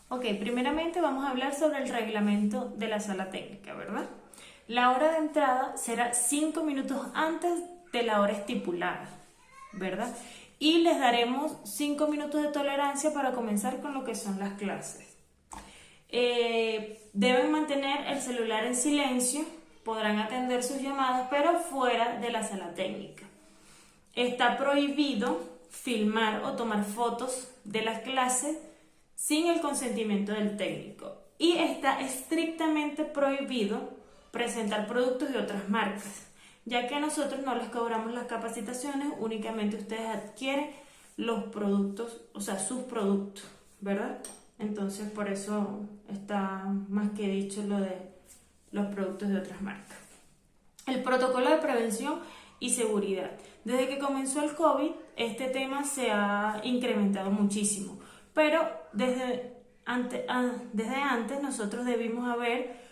Ok, primeramente vamos a hablar sobre el reglamento de la sala técnica, ¿verdad? La hora de entrada será 5 minutos antes de la hora estipulada, ¿verdad? Y les daremos 5 minutos de tolerancia para comenzar con lo que son las clases. Deben mantener el celular en silencio, podrán atender sus llamadas, pero fuera de la sala técnica. Está prohibido filmar o tomar fotos de las clases sin el consentimiento del técnico. Y está estrictamente prohibido presentar productos de otras marcas, ya que nosotros no les cobramos las capacitaciones, únicamente ustedes adquieren los productos, o sea, sus productos, ¿verdad? Entonces, por eso está más que dicho lo de los productos de otras marcas. El protocolo de prevención y seguridad. Desde que comenzó el COVID, este tema se ha incrementado muchísimo, pero desde antes nosotros debimos haber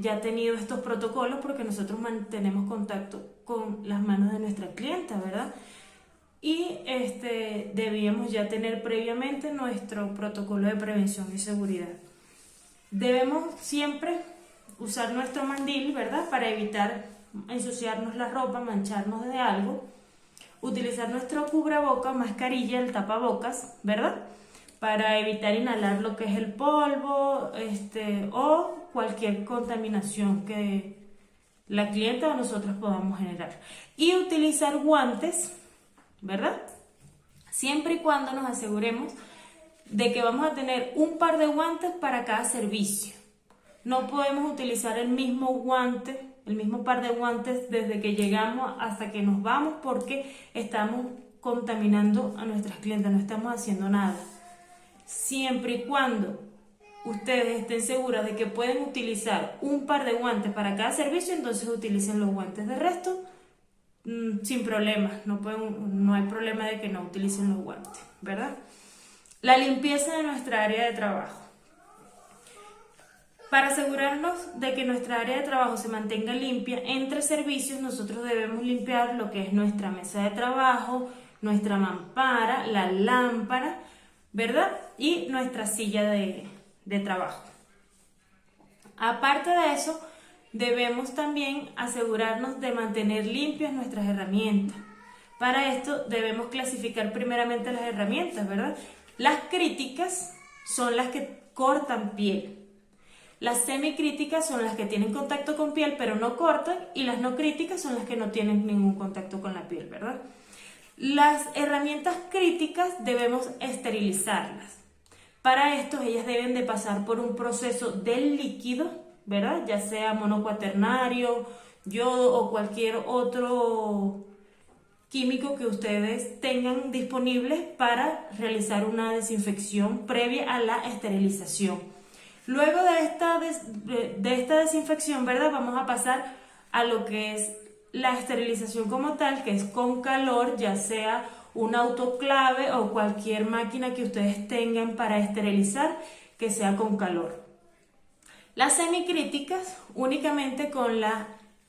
ya tenido estos protocolos porque nosotros mantenemos contacto con las manos de nuestra clienta, ¿verdad? Y debíamos ya tener previamente nuestro protocolo de prevención y seguridad. Debemos siempre usar nuestro mandil, ¿verdad? Para evitar ensuciarnos la ropa, mancharnos de algo. Utilizar nuestro cubreboca, mascarilla, el tapabocas, ¿verdad? Para evitar inhalar lo que es el polvo, o cualquier contaminación que la clienta o nosotros podamos generar. Y utilizar guantes, ¿verdad? Siempre y cuando nos aseguremos de que vamos a tener un par de guantes para cada servicio. No podemos utilizar el mismo guante, el mismo par de guantes desde que llegamos hasta que nos vamos, porque estamos contaminando a nuestras clientes, no estamos haciendo nada. Siempre y cuando ustedes estén seguras de que pueden utilizar un par de guantes para cada servicio, entonces utilicen los guantes. De resto, sin problemas, no hay problema de que no utilicen los guantes, ¿verdad? La limpieza de nuestra área de trabajo. Para asegurarnos de que nuestra área de trabajo se mantenga limpia, entre servicios nosotros debemos limpiar lo que es nuestra mesa de trabajo, nuestra mampara, la lámpara, ¿verdad? Y nuestra silla de trabajo. Aparte de eso, debemos también asegurarnos de mantener limpias nuestras herramientas. Para esto debemos clasificar primeramente las herramientas, ¿verdad? Las críticas son las que cortan piel. Las semicríticas son las que tienen contacto con piel pero no cortan, y las no críticas son las que no tienen ningún contacto con la piel, ¿verdad? Las herramientas críticas debemos esterilizarlas. Para esto ellas deben de pasar por un proceso del líquido, ¿verdad? Ya sea monocuaternario, yodo o cualquier otro químico que ustedes tengan disponibles para realizar una desinfección previa a la esterilización. Luego de esta desinfección, ¿verdad? Vamos a pasar a lo que es la esterilización como tal, que es con calor, ya sea un autoclave o cualquier máquina que ustedes tengan para esterilizar que sea con calor. Las semicríticas, únicamente con la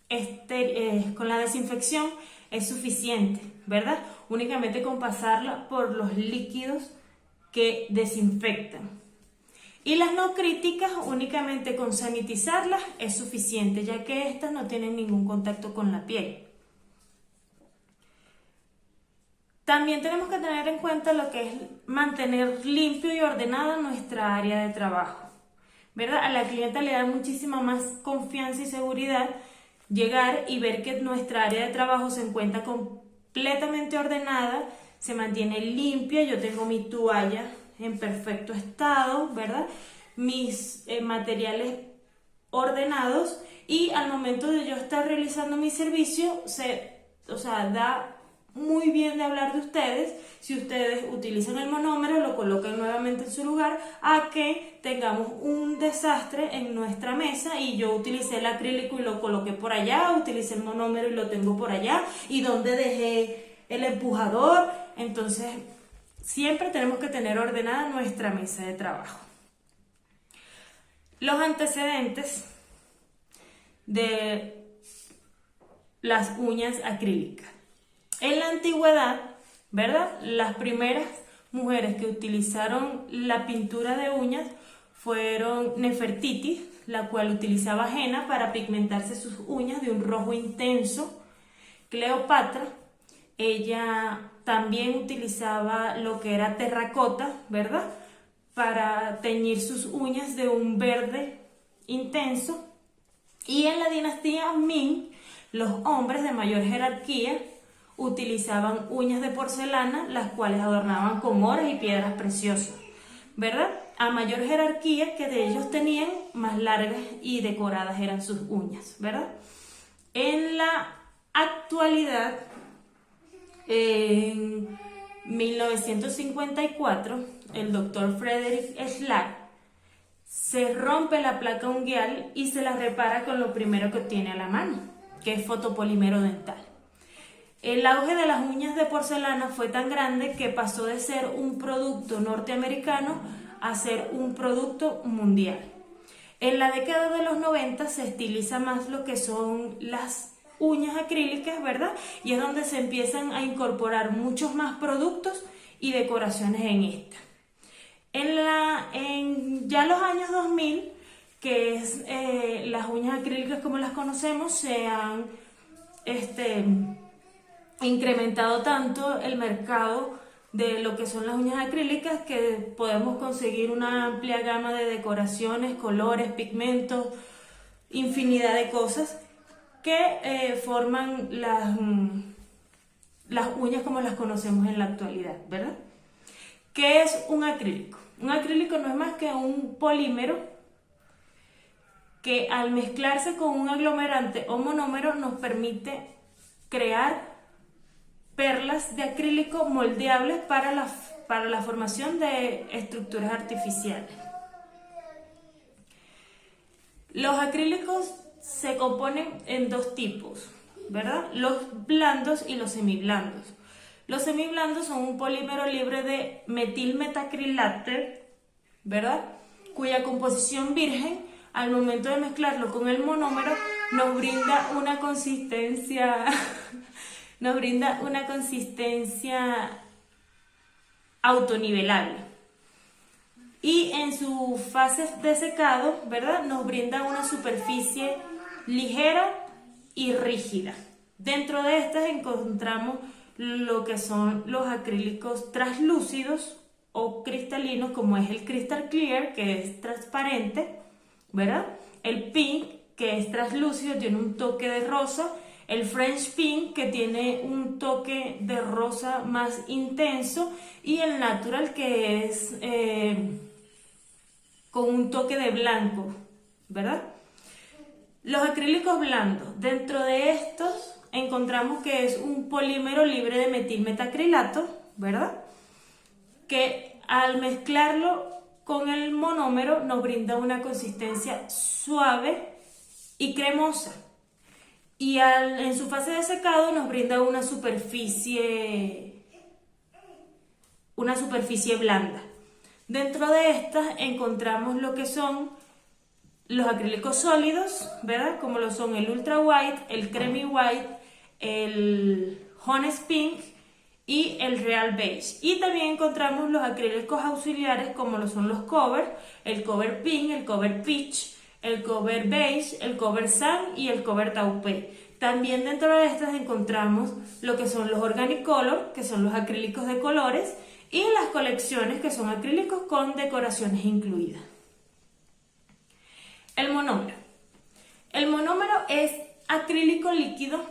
desinfección es suficiente, ¿verdad? Únicamente con pasarla por los líquidos que desinfectan. Y las no críticas, únicamente con sanitizarlas es suficiente, ya que estas no tienen ningún contacto con la piel. También tenemos que tener en cuenta lo que es mantener limpio y ordenada nuestra área de trabajo, ¿verdad? A la clienta le da muchísima más confianza y seguridad llegar y ver que nuestra área de trabajo se encuentra completamente ordenada, se mantiene limpia. Yo tengo mi toalla en perfecto estado, ¿verdad? Mis materiales ordenados, y al momento de yo estar realizando mi servicio, da muy bien de hablar de ustedes si ustedes utilizan el monómero, lo colocan nuevamente en su lugar, a que tengamos un desastre en nuestra mesa y yo utilicé el acrílico y lo coloqué por allá, utilicé el monómero y lo tengo por allá, y donde dejé el empujador. Entonces, siempre tenemos que tener ordenada nuestra mesa de trabajo. Los antecedentes de las uñas acrílicas. En la antigüedad, ¿verdad? Las primeras mujeres que utilizaron la pintura de uñas fueron Nefertiti, la cual utilizaba henna para pigmentarse sus uñas de un rojo intenso. Cleopatra, ella también utilizaba lo que era terracota, ¿verdad?, para teñir sus uñas de un verde intenso. Y en la dinastía Ming, los hombres de mayor jerarquía utilizaban uñas de porcelana, las cuales adornaban con oro y piedras preciosas, ¿verdad? A mayor jerarquía que de ellos tenían, más largas y decoradas eran sus uñas, ¿verdad? En la actualidad, en 1954, el doctor Frederick Schlag se rompe la placa unguial y se la repara con lo primero que tiene a la mano, que es fotopolímero dental. El auge de las uñas de porcelana fue tan grande que pasó de ser un producto norteamericano a ser un producto mundial. En la década de los 90 se estiliza más lo que son las uñas acrílicas, ¿verdad? Y es donde se empiezan a incorporar muchos más productos y decoraciones en esta. En ya los años 2000, que es las uñas acrílicas como las conocemos, se han incrementado tanto el mercado de lo que son las uñas acrílicas que podemos conseguir una amplia gama de decoraciones, colores, pigmentos, infinidad de cosas que forman las uñas como las conocemos en la actualidad, ¿verdad? ¿Qué es un acrílico? Un acrílico no es más que un polímero que al mezclarse con un aglomerante o monómero nos permite crear perlas de acrílico moldeables para la formación de estructuras artificiales. Los acrílicos se componen en dos tipos, ¿verdad? Los blandos y los semiblandos. Los semiblandos son un polímero libre de metilmetacrilato, ¿verdad?, cuya composición virgen al momento de mezclarlo con el monómero nos brinda una consistencia autonivelable. Y en su fase de secado, ¿verdad?, nos brinda una superficie ligera y rígida. Dentro de estas encontramos lo que son los acrílicos translúcidos o cristalinos, como es el Crystal Clear, que es transparente, ¿verdad? El Pink, que es translúcido, tiene un toque de rosa. El French Pink, que tiene un toque de rosa más intenso. Y el Natural, que es con un toque de blanco, ¿verdad? Los acrílicos blandos, dentro de estos encontramos que es un polímero libre de metilmetacrilato, ¿verdad?, que al mezclarlo con el monómero nos brinda una consistencia suave y cremosa. Y en su fase de secado nos brinda una superficie blanda. Dentro de estas encontramos lo que son los acrílicos sólidos, ¿verdad?, como lo son el Ultra White, el Creamy White, el Honest Pink y el Real Beige. Y también encontramos los acrílicos auxiliares, como lo son los Cover, el Cover Pink, el Cover Peach, el Cover Beige, el Cover Sun y el Cover Taupe. También dentro de estas encontramos lo que son los Organic Color, que son los acrílicos de colores, y las colecciones, que son acrílicos con decoraciones incluidas. El monómero. El monómero es acrílico líquido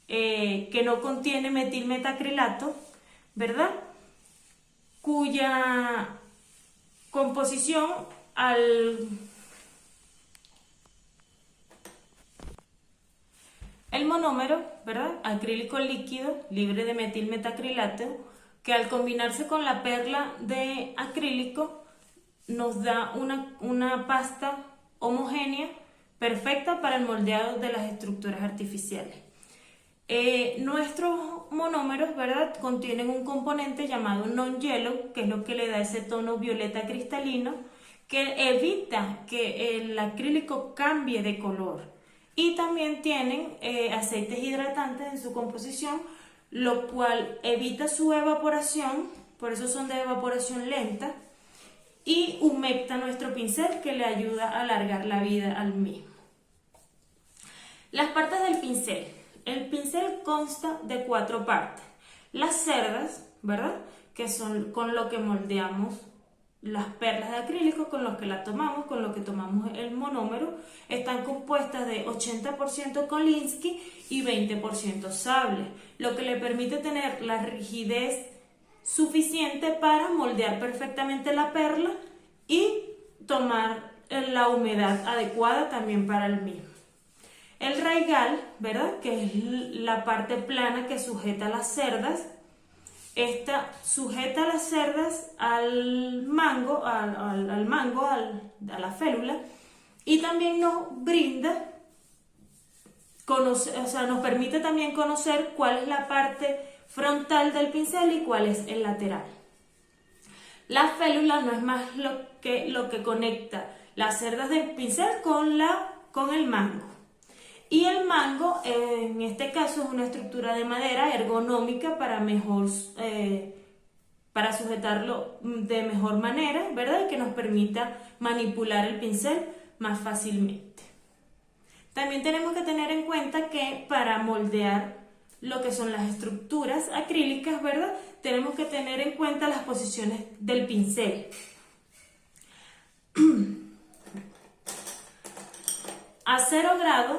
que no contiene metilmetacrilato, ¿verdad?, cuya composición el monómero, ¿verdad?, acrílico líquido libre de metilmetacrilato, que al combinarse con la perla de acrílico nos da una pasta homogénea perfecta para el moldeado de las estructuras artificiales. Nuestros monómeros, ¿verdad?, contienen un componente llamado non-yellow, que es lo que le da ese tono violeta cristalino, que evita que el acrílico cambie de color. Y también tienen aceites hidratantes en su composición, lo cual evita su evaporación por eso son de evaporación lenta, y humecta nuestro pincel, que le ayuda a alargar la vida al mismo. Las partes del pincel. El pincel consta de 4 partes. Las cerdas, ¿verdad?, que son con lo que moldeamos las perlas de acrílico, con los que la tomamos, con lo que tomamos el monómero, están compuestas de 80% Kolinsky y 20% sable, lo que le permite tener la rigidez suficiente para moldear perfectamente la perla y tomar la humedad adecuada también para el mismo. El raigal, ¿verdad?, que es la parte plana que sujeta las cerdas. Esta sujeta las cerdas al mango, a la félula, y también nos brinda, nos permite también conocer cuál es la parte frontal del pincel y cuál es el lateral. La félula no es más lo que conecta las cerdas del pincel con el mango. Y el mango, en este caso, es una estructura de madera ergonómica para sujetarlo de mejor manera, ¿verdad? Y que nos permita manipular el pincel más fácilmente. También tenemos que tener en cuenta que para moldear lo que son las estructuras acrílicas, ¿verdad?, tenemos que tener en cuenta las posiciones del pincel. A 0 grados,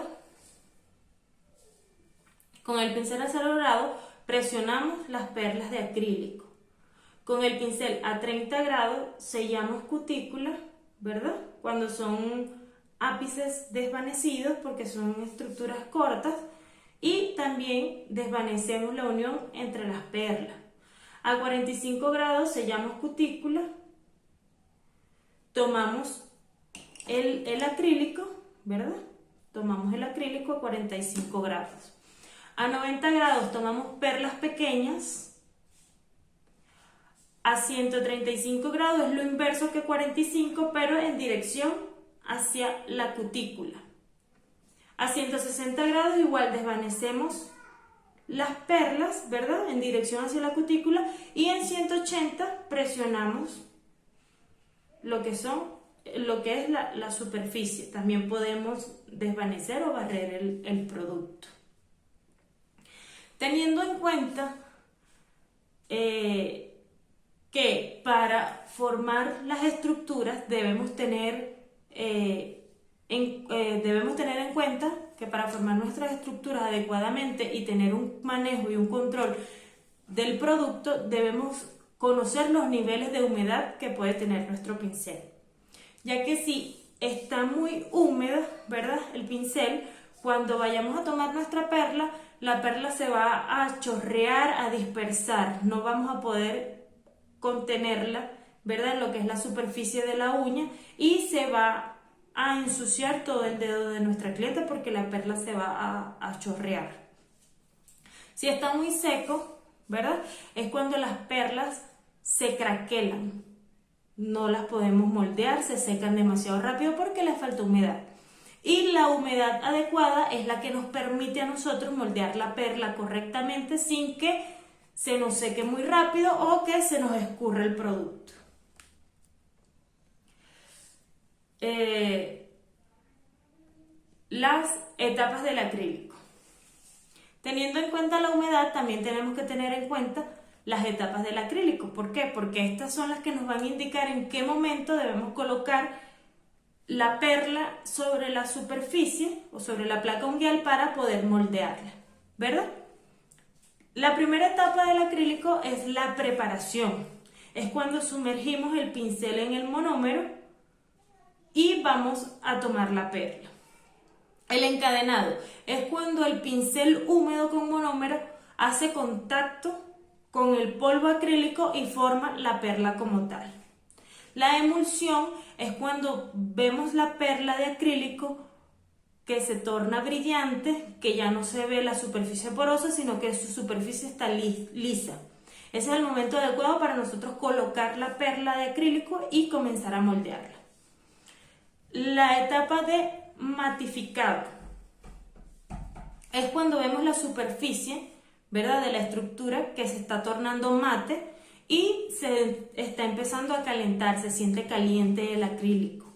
con el pincel a 0 grados, presionamos las perlas de acrílico. Con el pincel a 30 grados, sellamos cutículas, ¿verdad?, cuando son ápices desvanecidos, porque son estructuras cortas, y también desvanecemos la unión entre las perlas. A 45 grados sellamos cutícula, tomamos el acrílico, ¿verdad? Tomamos el acrílico a 45 grados. A 90 grados tomamos perlas pequeñas. A 135 grados es lo inverso que 45, pero en dirección hacia la cutícula. A 160 grados igual desvanecemos las perlas, ¿verdad?, en dirección hacia la cutícula, y en 180 presionamos lo que es la superficie. También podemos desvanecer o barrer el producto. Teniendo en cuenta que para formar las estructuras debemos tener en cuenta que para formar nuestras estructuras adecuadamente y tener un manejo y un control del producto, debemos conocer los niveles de humedad que puede tener nuestro pincel, ya que si está muy húmedo, ¿verdad?, el pincel, cuando vayamos a tomar nuestra perla, la perla se va a chorrear, a dispersar, no vamos a poder contenerla, ¿verdad?, en lo que es la superficie de la uña, y se va a ensuciar todo el dedo de nuestra clienta porque la perla se va a chorrear. Si está muy seco, ¿verdad?, es cuando las perlas se craquelan, no las podemos moldear, se secan demasiado rápido porque les falta humedad. Y la humedad adecuada es la que nos permite a nosotros moldear la perla correctamente sin que se nos seque muy rápido o que se nos escurra el producto. Las etapas del acrílico. Teniendo en cuenta la humedad, también tenemos que tener en cuenta las etapas del acrílico. ¿Por qué? Porque estas son las que nos van a indicar en qué momento debemos colocar la perla sobre la superficie o sobre la placa unguial para poder moldearla, ¿verdad? La primera etapa del acrílico es la preparación. Es cuando sumergimos el pincel en el monómero y vamos a tomar la perla. El encadenado es cuando el pincel húmedo con monómero hace contacto con el polvo acrílico y forma la perla como tal. La emulsión es cuando vemos la perla de acrílico que se torna brillante, que ya no se ve la superficie porosa, sino que su superficie está lisa. Ese es el momento adecuado para nosotros colocar la perla de acrílico y comenzar a moldearla. La etapa de matificado es cuando vemos la superficie, ¿verdad?, de la estructura que se está tornando mate y se está empezando a calentar, se siente caliente el acrílico.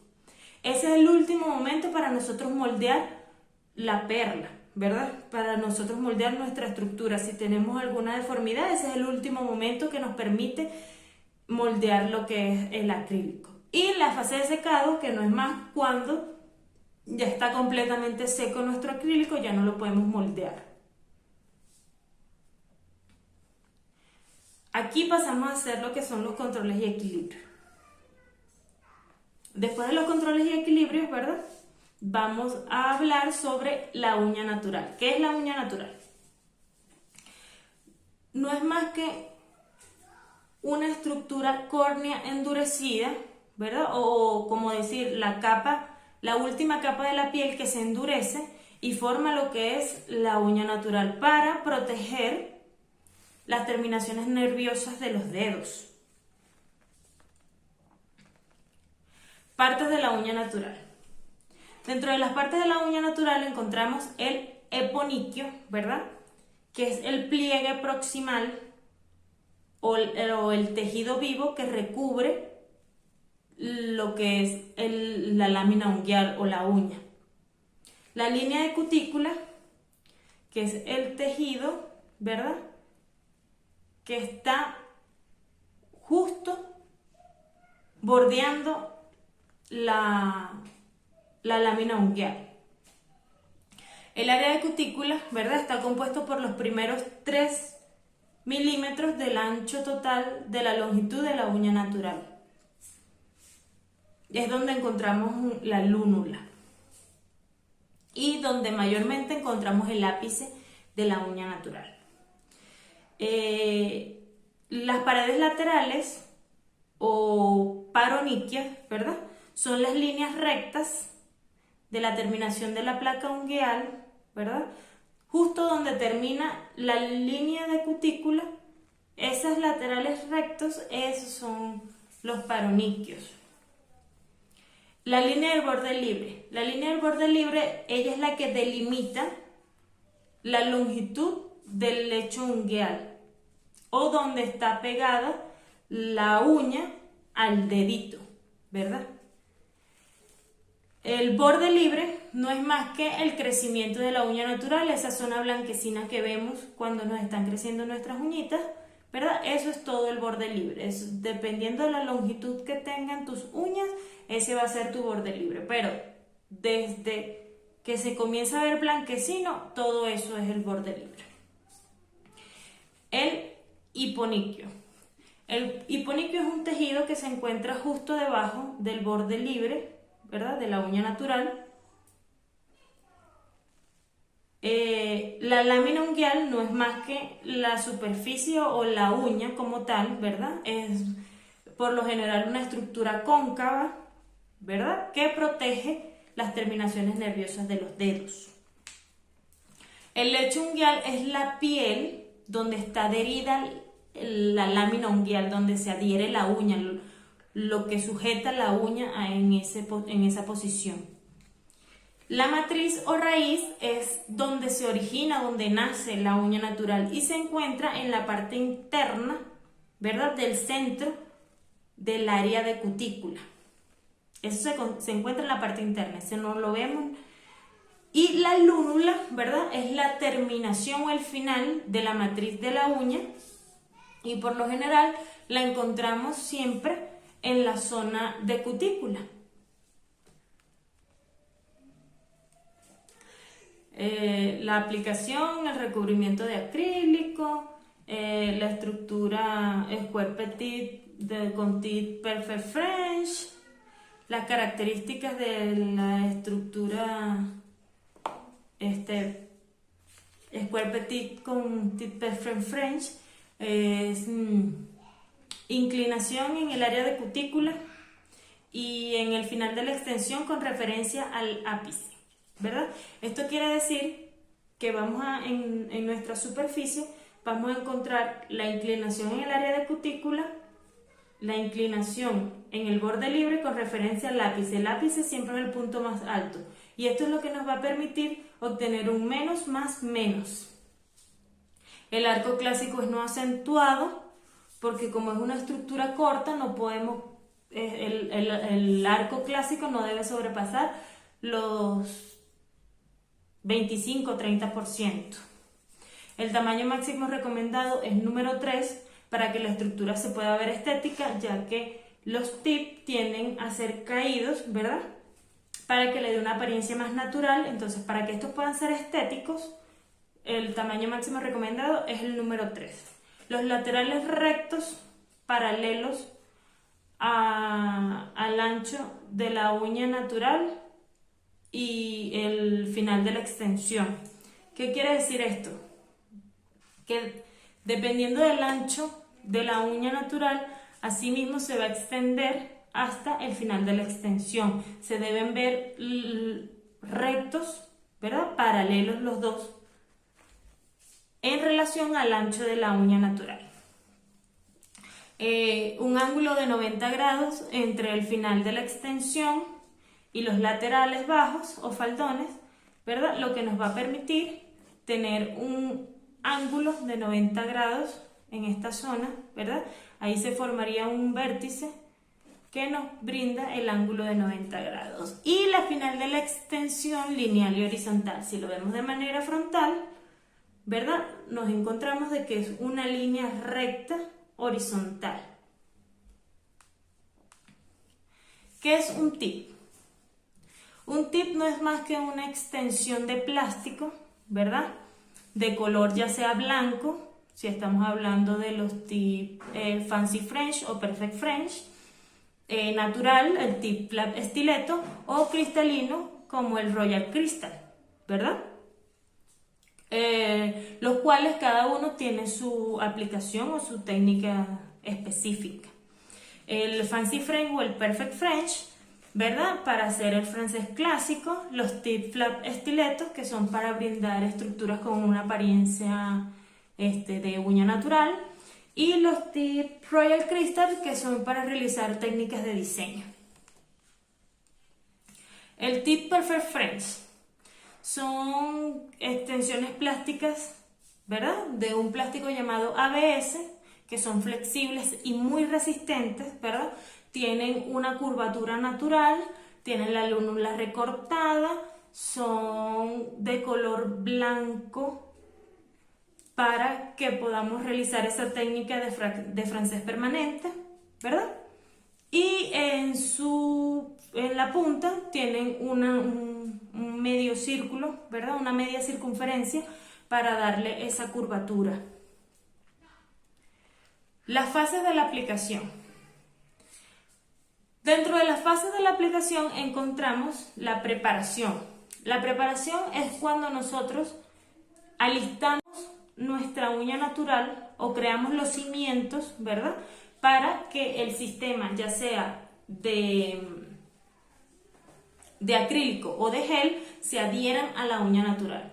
Ese es el último momento para nosotros moldear la perla, ¿verdad? Para nosotros moldear nuestra estructura. Si tenemos alguna deformidad, ese es el último momento que nos permite moldear lo que es el acrílico. Y la fase de secado, que no es más cuando ya está completamente seco nuestro acrílico, ya no lo podemos moldear. Aquí pasamos a hacer lo que son los controles y equilibrios. Después de los controles y equilibrios, ¿verdad? Vamos a hablar sobre la uña natural. ¿Qué es la uña natural? No es más que una estructura córnea endurecida, ¿verdad? O como decir, la última capa de la piel que se endurece y forma lo que es la uña natural para proteger las terminaciones nerviosas de los dedos. Partes de la uña natural. Dentro de las partes de la uña natural encontramos el eponiquio, ¿verdad? Que es el pliegue proximal o el tejido vivo que recubre lo que es la lámina unguial o la uña. La línea de cutícula, que es el tejido, ¿verdad? Que está justo bordeando la lámina unguial. El área de cutícula, ¿verdad? Está compuesto por los primeros 3 milímetros del ancho total de la longitud de la uña natural. Es donde encontramos la lúnula y donde mayormente encontramos el ápice de la uña natural. Las paredes laterales o paroniquias, ¿verdad? Son las líneas rectas de la terminación de la placa ungueal, ¿verdad? Justo donde termina la línea de cutícula, esas laterales rectos, esos son los paroniquios. La línea del borde libre. La línea del borde libre, ella es la que delimita la longitud del lecho ungueal o donde está pegada la uña al dedito, ¿verdad? El borde libre no es más que el crecimiento de la uña natural, esa zona blanquecina que vemos cuando nos están creciendo nuestras uñitas, ¿verdad? Eso es todo el borde libre. Dependiendo de la longitud que tengan tus uñas, ese va a ser tu borde libre. Pero desde que se comienza a ver blanquecino, todo eso es el borde libre. El hiponiquio. El hiponiquio es un tejido que se encuentra justo debajo del borde libre, ¿verdad? De la uña natural. La lámina unguial no es más que la superficie o la uña como tal, ¿verdad? Es por lo general una estructura cóncava, ¿verdad? Que protege las terminaciones nerviosas de los dedos. El lecho unguial es la piel donde está adherida la lámina unguial, donde se adhiere la uña, lo que sujeta la uña en esa posición. La matriz o raíz es donde se origina, donde nace la uña natural y se encuentra en la parte interna, ¿verdad? Del centro del área de cutícula. Eso se encuentra en la parte interna, ese no lo vemos. Y la lúnula, ¿verdad? Es la terminación o el final de la matriz de la uña y por lo general la encontramos siempre en la zona de cutícula. La aplicación, el recubrimiento de acrílico, la estructura Square Petit con Tint Perfect French, las características de la estructura Square Petit con Tint Perfect French es inclinación en el área de cutícula y en el final de la extensión con referencia al ápice, ¿verdad? Esto quiere decir que en nuestra superficie vamos a encontrar la inclinación en el área de cutícula, la inclinación en el borde libre con referencia al ápice. El ápice siempre es el punto más alto y esto es lo que nos va a permitir obtener un menos más menos. El arco clásico es no acentuado porque como es una estructura corta, no podemos, el arco clásico no debe sobrepasar los 25-30%. El tamaño máximo recomendado es número 3 para que la estructura se pueda ver estética, ya que los tips tienden a ser caídos, ¿verdad? Para que le dé una apariencia más natural. Entonces, para que estos puedan ser estéticos, el tamaño máximo recomendado es el número 3. Los laterales rectos, paralelos al ancho de la uña natural y el final de la extensión. ¿Qué quiere decir esto? Que dependiendo del ancho de la uña natural, asimismo se va a extender hasta el final de la extensión. Se deben ver rectos, ¿verdad? Paralelos los dos en relación al ancho de la uña natural. Un ángulo de 90 grados entre el final de la extensión y los laterales bajos o faldones, ¿verdad? Lo que nos va a permitir tener un ángulo de 90 grados en esta zona, ¿verdad? Ahí se formaría un vértice que nos brinda el ángulo de 90 grados. Y la final de la extensión lineal y horizontal. Si lo vemos de manera frontal, ¿verdad? Nos encontramos de que es una línea recta horizontal. ¿Qué es un tip? Un tip no es más que una extensión de plástico, ¿verdad? De color ya sea blanco, si estamos hablando de los tip Fancy French o Perfect French, natural, el tip flap estileto, o cristalino como el Royal Crystal, ¿verdad? Los cuales cada uno tiene su aplicación o su técnica específica. El Fancy French o el Perfect French, ¿verdad? Para hacer el francés clásico, los tip flap estiletos, que son para brindar estructuras con una apariencia de uña natural, y los tip Royal Crystal, que son para realizar técnicas de diseño. El tip Perfect French son extensiones plásticas, ¿verdad? De un plástico llamado ABS, que son flexibles y muy resistentes, ¿verdad? Tienen una curvatura natural, tienen la lúnula recortada, son de color blanco para que podamos realizar esa técnica de francés permanente, ¿verdad? Y en la punta tienen un medio círculo, ¿verdad? Una media circunferencia para darle esa curvatura. Las fases de la aplicación. Dentro de las fases de la aplicación encontramos la preparación. La preparación es cuando nosotros alistamos nuestra uña natural o creamos los cimientos, ¿verdad? Para que el sistema, ya sea de acrílico o de gel, se adhieran a la uña natural.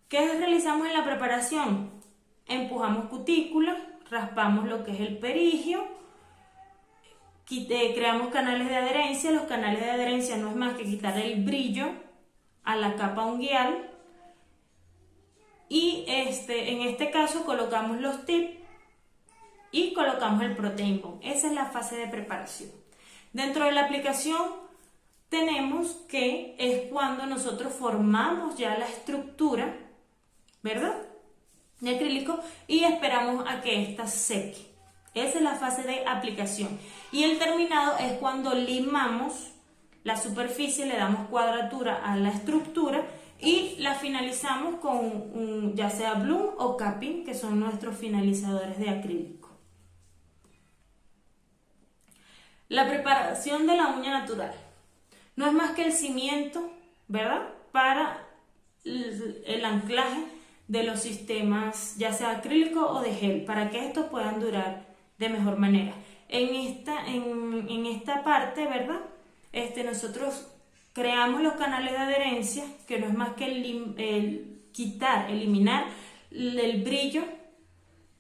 ¿Qué realizamos en la preparación? Empujamos cutícula, raspamos lo que es el perigio, creamos canales de adherencia. Los canales de adherencia no es más que quitar el brillo a la capa unguial, y en este caso colocamos los tips y colocamos el protein bond. Esa es la fase de preparación. Dentro de la aplicación tenemos que es cuando nosotros formamos ya la estructura, ¿verdad?, de acrílico, y esperamos a que ésta seque. Esa es la fase de aplicación. Y el terminado es cuando limamos la superficie, le damos cuadratura a la estructura y la finalizamos con ya sea bloom o capping, que son nuestros finalizadores de acrílico. La preparación de la uña natural no es más que el cimiento, ¿verdad?, para el anclaje de los sistemas, ya sea acrílico o de gel, para que estos puedan durar de mejor manera. En esta parte, ¿verdad?, nosotros creamos los canales de adherencia, que no es más que eliminar el brillo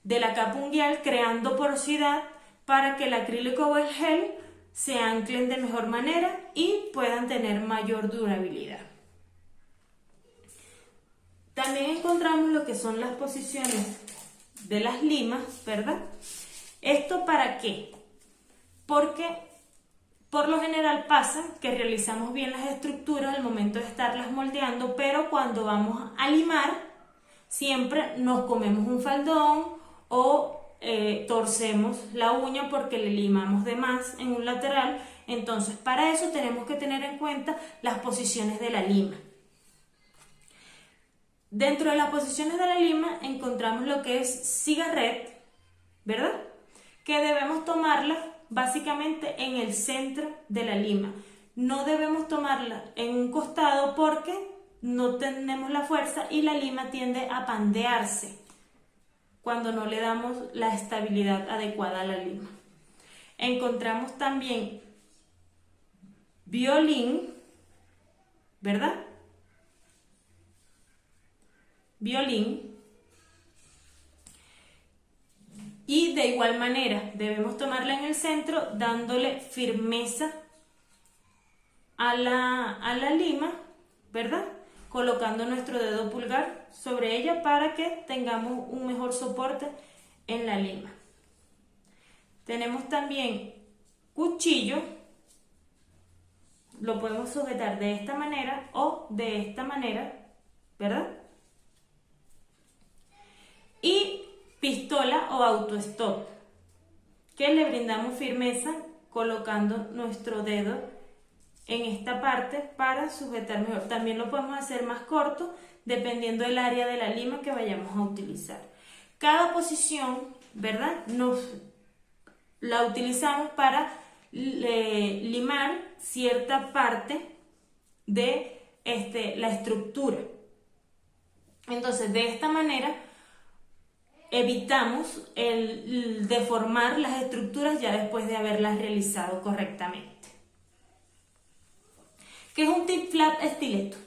de la capa unguial, creando porosidad para que el acrílico o el gel se anclen de mejor manera y puedan tener mayor durabilidad. También encontramos lo que son las posiciones de las limas, ¿verdad? ¿Esto para qué? Porque por lo general pasa que realizamos bien las estructuras al momento de estarlas moldeando, pero cuando vamos a limar, siempre nos comemos un faldón o torcemos la uña porque le limamos de más en un lateral. Entonces, para eso tenemos que tener en cuenta las posiciones de la lima. Dentro de las posiciones de la lima encontramos lo que es cigarette, ¿verdad? Que debemos tomarla básicamente en el centro de la lima. No debemos tomarla en un costado porque no tenemos la fuerza y la lima tiende a pandearse cuando no le damos la estabilidad adecuada a la lima. Encontramos también violín, ¿verdad? Violín. Y de igual manera debemos tomarla en el centro dándole firmeza a la lima, ¿verdad? Colocando nuestro dedo pulgar sobre ella para que tengamos un mejor soporte en la lima. Tenemos también cuchillo, lo podemos sujetar de esta manera o de esta manera, ¿verdad? Y pistola o auto-stop, que le brindamos firmeza colocando nuestro dedo en esta parte para sujetar mejor. También lo podemos hacer más corto dependiendo del área de la lima que vayamos a utilizar. Cada posición, ¿verdad? La utilizamos para limar cierta parte de la estructura. Entonces, de esta manera evitamos el deformar las estructuras ya después de haberlas realizado correctamente. ¿Qué es un tip flat estileto?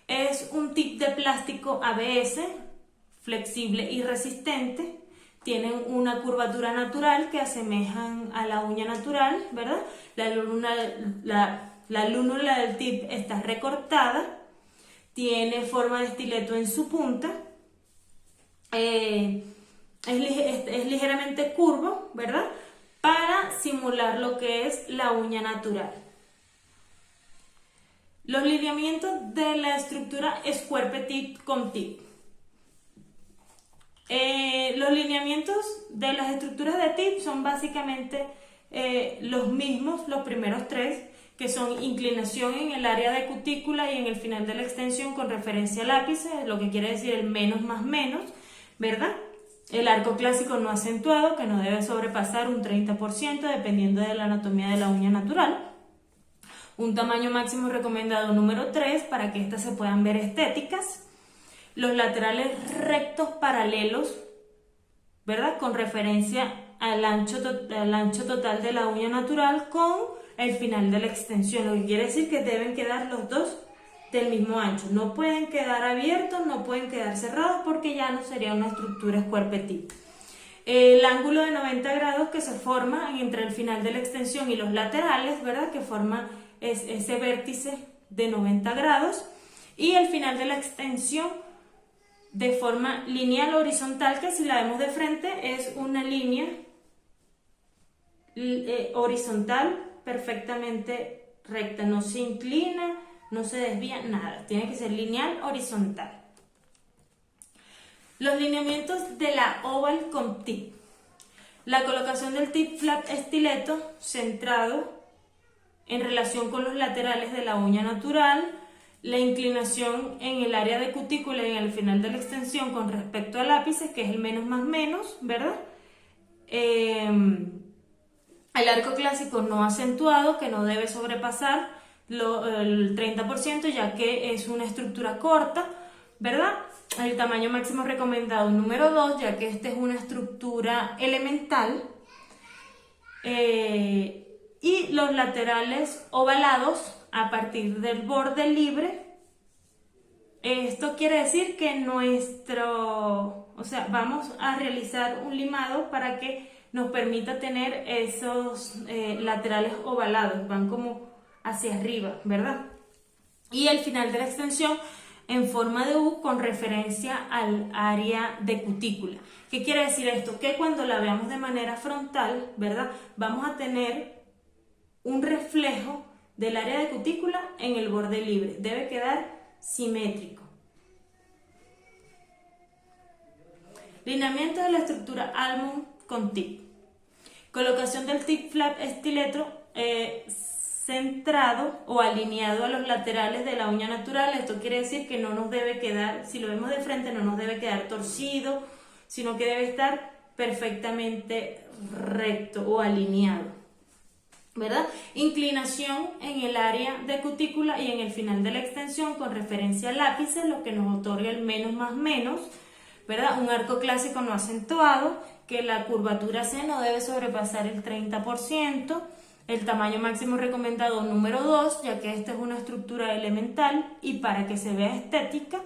Es un tip de plástico ABS, flexible y resistente. Tienen una curvatura natural que asemejan a la uña natural, ¿verdad? La lúnula del tip está recortada, tiene forma de estileto en su punta. Es ligeramente curvo, ¿verdad? Para simular lo que es la uña natural. Los lineamientos de la estructura Square Petit con tip. Los lineamientos de las estructuras de tip son básicamente los mismos, los primeros tres, que son inclinación en el área de cutícula y en el final de la extensión con referencia al ápice, lo que quiere decir el menos más menos, ¿verdad? El arco clásico no acentuado, que no debe sobrepasar un 30% dependiendo de la anatomía de la uña natural. Un tamaño máximo recomendado número 3 para que estas se puedan ver estéticas. Los laterales rectos paralelos, ¿verdad? Con referencia al ancho total de la uña natural con el final de la extensión, lo que quiere decir que deben quedar los dos del mismo ancho. No pueden quedar abiertos, no pueden quedar cerrados porque ya no sería una estructura Square Petit. El ángulo de 90 grados que se forma entre el final de la extensión y los laterales, ¿verdad? Que forma ese vértice de 90 grados. Y el final de la extensión de forma lineal horizontal, que si la vemos de frente es una línea horizontal perfectamente recta, no se inclina, no se desvía, nada, tiene que ser lineal horizontal. Los lineamientos de la oval con tip. La colocación del tip flat estileto centrado en relación con los laterales de la uña natural, la inclinación en el área de cutícula y en el final de la extensión con respecto al ápice, que es el menos más menos, ¿verdad? El arco clásico no acentuado, que no debe sobrepasar el 30%, ya que es una estructura corta, ¿verdad? El tamaño máximo recomendado número 2, ya que esta es una estructura elemental. Y los laterales ovalados a partir del borde libre. Esto quiere decir que vamos a realizar un limado para que nos permita tener esos laterales ovalados, van como hacia arriba, ¿verdad? Y el final de la extensión en forma de U con referencia al área de cutícula. ¿Qué quiere decir esto? Que cuando la veamos de manera frontal, ¿verdad? Vamos a tener un reflejo del área de cutícula en el borde libre. Debe quedar simétrico. Lineamiento de la estructura almond con tip. Colocación del tip flap estileto centrado o alineado a los laterales de la uña natural. Esto quiere decir que no nos debe quedar, si lo vemos de frente, no nos debe quedar torcido, sino que debe estar perfectamente recto o alineado, ¿verdad? Inclinación en el área de cutícula y en el final de la extensión con referencia al ápice, lo que nos otorga el menos más menos, ¿verdad? Un arco clásico no acentuado, que la curvatura C no debe sobrepasar el 30%, el tamaño máximo recomendado número 2, ya que esta es una estructura elemental y para que se vea estética,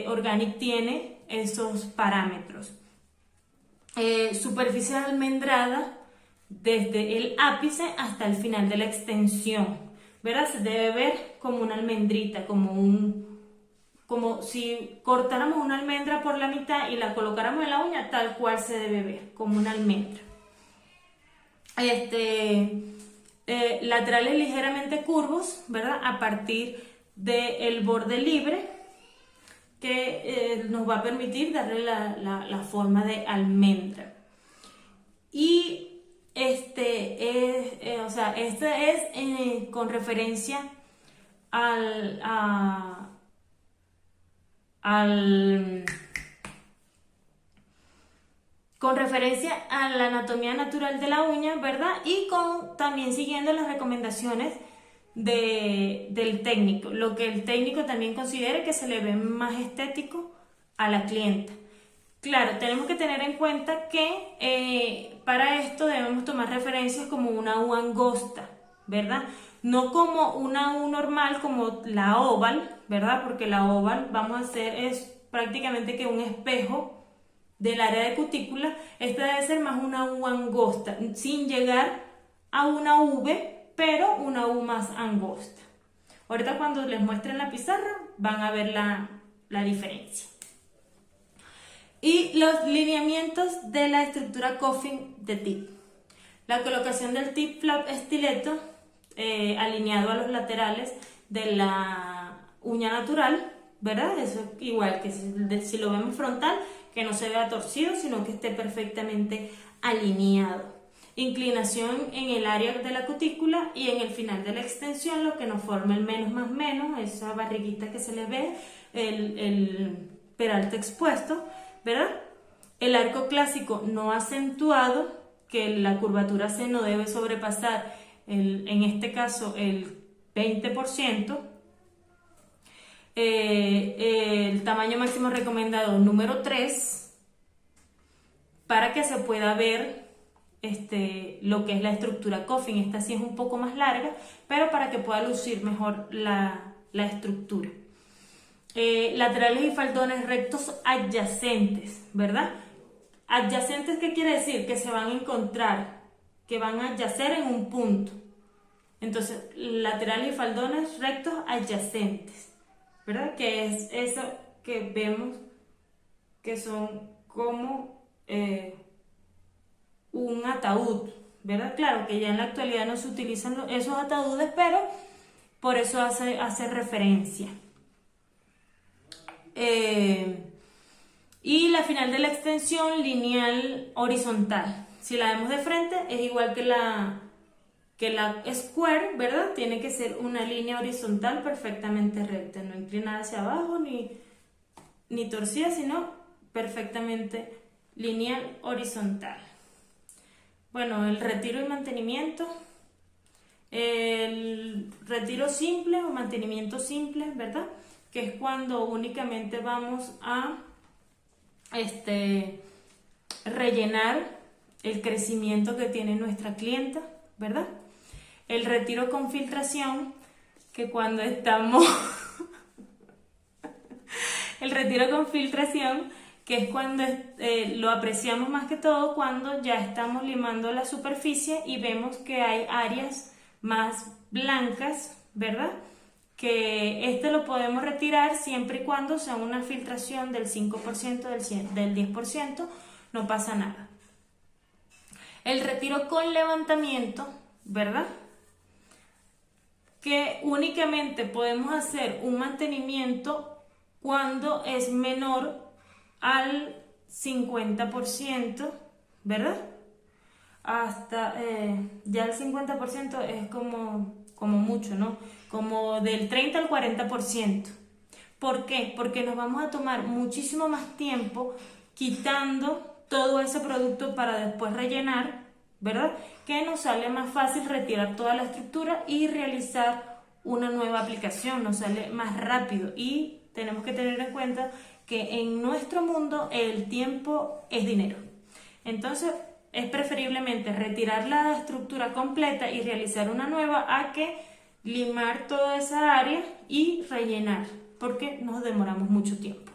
Organic tiene esos parámetros. Superficie almendrada desde el ápice hasta el final de la extensión, ¿verdad? Se debe ver como una almendrita, como si cortáramos una almendra por la mitad y la colocáramos en la uña, tal cual se debe ver, como una almendra. Laterales ligeramente curvos, ¿verdad? A partir del borde libre, que nos va a permitir darle la forma de almendra. Y con referencia con referencia a la anatomía natural de la uña, ¿verdad? Y también siguiendo las recomendaciones del técnico, lo que el técnico también considere que se le ve más estético a la clienta. Claro, tenemos que tener en cuenta que para esto debemos tomar referencias como una U angosta, ¿verdad? No como una U normal como la oval, ¿verdad? Porque la oval vamos a hacer es prácticamente que un espejo del área de cutícula. Esta debe ser más una U angosta, sin llegar a una V, pero una U más angosta. Ahorita cuando les muestren la pizarra van a ver la diferencia. Y los lineamientos de la estructura coffin de tip. La colocación del tip flap estileto alineado a los laterales de la uña natural, ¿verdad? Eso es igual que si lo vemos frontal, que no se vea torcido, sino que esté perfectamente alineado. Inclinación en el área de la cutícula y en el final de la extensión, lo que nos forma el menos más menos, esa barriguita que se le ve, el peralte expuesto, ¿verdad? El arco clásico no acentuado, que la curvatura C no debe sobrepasar, en este caso, el 20%. El tamaño máximo recomendado número 3, para que se pueda ver lo que es la estructura coffin. Esta sí es un poco más larga, pero para que pueda lucir mejor la estructura. Laterales y faldones rectos adyacentes, ¿verdad? Adyacentes, ¿qué quiere decir? Que se van a encontrar, que van a yacer en un punto. Entonces, laterales y faldones rectos adyacentes, ¿verdad? Que es eso que vemos que son como un ataúd, ¿verdad? Claro que ya en la actualidad no se utilizan esos ataúdes, pero por eso hace referencia. Y la final de la extensión lineal horizontal. Si la vemos de frente es igual que la square, ¿verdad? Tiene que ser una línea horizontal perfectamente recta, no inclinada hacia abajo ni torcida, sino perfectamente lineal horizontal. Bueno, el retiro y mantenimiento. El retiro simple o mantenimiento simple, ¿verdad? Que es cuando únicamente vamos a rellenar el crecimiento que tiene nuestra clienta, ¿verdad? El retiro con filtración, que cuando estamos el retiro con filtración, que es cuando lo apreciamos más que todo cuando ya estamos limando la superficie y vemos que hay áreas más blancas, ¿verdad? que este lo podemos retirar siempre y cuando sea una filtración del 5%, del 10%, no pasa nada. El retiro con levantamiento, ¿verdad? Que únicamente podemos hacer un mantenimiento cuando es menor al 50%, ¿verdad? Hasta ya el 50% es como mucho, ¿no? Como del 30 al 40%. ¿Por qué? Porque nos vamos a tomar muchísimo más tiempo quitando todo ese producto para después rellenar, ¿verdad? Que nos sale más fácil retirar toda la estructura y realizar una nueva aplicación, nos sale más rápido, y tenemos que tener en cuenta que en nuestro mundo el tiempo es dinero. Entonces es preferiblemente retirar la estructura completa y realizar una nueva a que limar toda esa área y rellenar, porque nos demoramos mucho tiempo.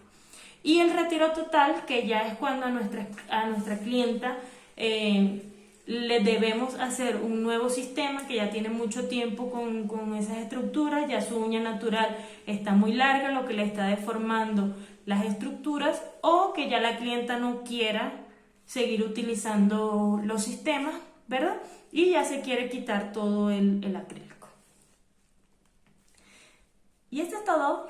Y el retiro total, que ya es cuando a nuestra clienta le debemos hacer un nuevo sistema, que ya tiene mucho tiempo con esas estructuras, ya su uña natural está muy larga, lo que le está deformando las estructuras, o que ya la clienta no quiera seguir utilizando los sistemas, ¿verdad? Y ya se quiere quitar todo el acrílico. Y esto es todo.